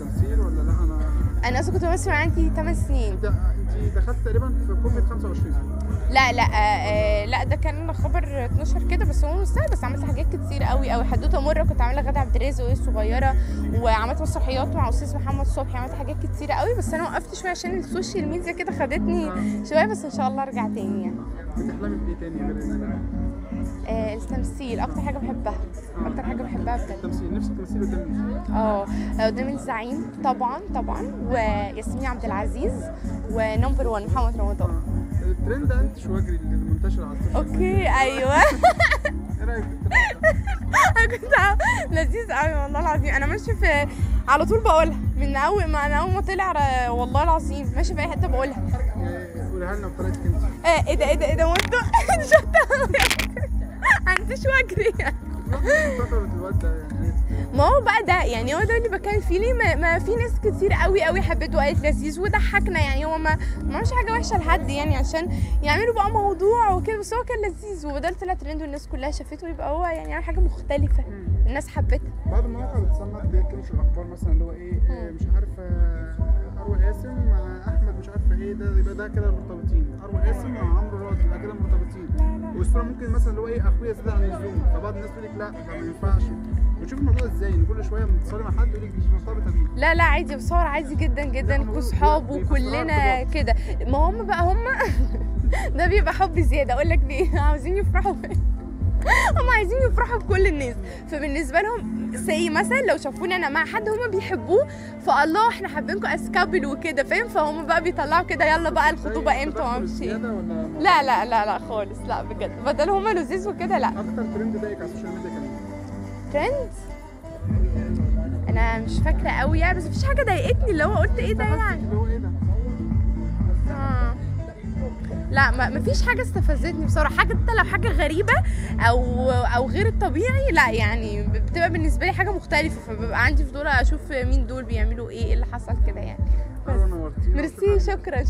التمثيل ولا لا؟ انا اصلا كنت بمثل عندي 8 سنين. انت دخلت تقريبا في كوفيد 25. لا لا لا ده كان خبر 12 كده، بس هو مستاهل. بس عملت حاجات كتير قوي قوي. حدوته مره كنت عامله غادة عبد الرازق وهي صغيره، وعملت مسرحيات مع استاذ محمد صبحي. عملت حاجات كتير قوي، بس انا وقفت شويه عشان السوشيال ميديا كده خدتني شويه. بس ان شاء الله ارجع تاني يعني. بتحلمي بايه تاني غير التمثيل اكتر حاجه بحبها. اكتر حاجه بحبها بجد التمثيل. نفسك تمثيلي قدام مين؟ قدام الزعيم طبعا طبعا، وياسمين عبد العزيز، ونمبر 1 محمد رمضان. الترند انت شواجري اللي منتشر على السوشيال ميديا. اوكي ايوه. ايه رايك انا كنت لذيذ قوي والله العظيم. انا ماشيه في على طول بقولها من اول ما طلع والله العظيم. ماشيه في اي حته بقولها. قولها لنا بطريقتك انت. ايه ده ايه ده ايه ده وانتوا شفتها؟ انت شواجري يعني. ما هو بقى ده يعني، هو ده اللي بتكلم فيه. ليه ما في ناس كتير قوي قوي حبته وقالت لذيذ وضحكنا يعني. هو ما عملش حاجه وحشه لحد يعني عشان يعملوا بقى موضوع وكده، بس هو كان لذيذ وبدل طلع ترند والناس كلها شافته، يبقى هو يعني عمل حاجه مختلفه الناس حبتها. بعض المواقع بتصنف بيحكوا في الاخبار مثلا اللي هو ايه مش عارفه اروى قاسم مع احمد مش عارفه ايه، ده يبقى ده كده مرتبطين. اروى قاسم مع عمرو راضي يبقى كده مرتبطين. والصوره ممكن مثلا اللي هو ايه اخويا زاد عن اللزوم، فبعض الناس تقول لك لا ده ما ينفعش. بتشوف الموضوع ازاي؟ ان كل شويه بتتصالي مع حد يقول لك مش مرتبطه بيه. لا لا عادي، بصور عادي جدا جدا كصحاب وكلنا كده. ما هم بقى ده بيبقى حب زياده. اقول لك ليه؟ عاوزين يفرحوا هم عايزين يفرحوا بكل الناس. فبالنسبه لهم زي مثلا لو شافوني انا مع حد هم بيحبوه، فالله احنا حابينكم اسكابل وكده، فاهم؟ فهم بقى بيطلعوا كده يلا بقى الخطوبه امتى ومش ايه. لا لا لا لا خالص، لا بجد. بدل هم لذيذ وكده. لا. اكتر ترند ضايقك على السوشيال ميديا كان ترند؟ انا مش فاكره قوي يعني، بس مفيش حاجه ضايقتني اللي هو قلت ايه ده يعني. اللي هو ايه ده؟ لا مفيش حاجه استفزتني بصراحه. حتى لو حاجه غريبه او غير الطبيعي، لا يعني بتبقى بالنسبه لي حاجه مختلفه، فببقى عندي فضول اشوف مين دول بيعملوا ايه اللي حصل كده يعني. بس ميرسي، شكرا.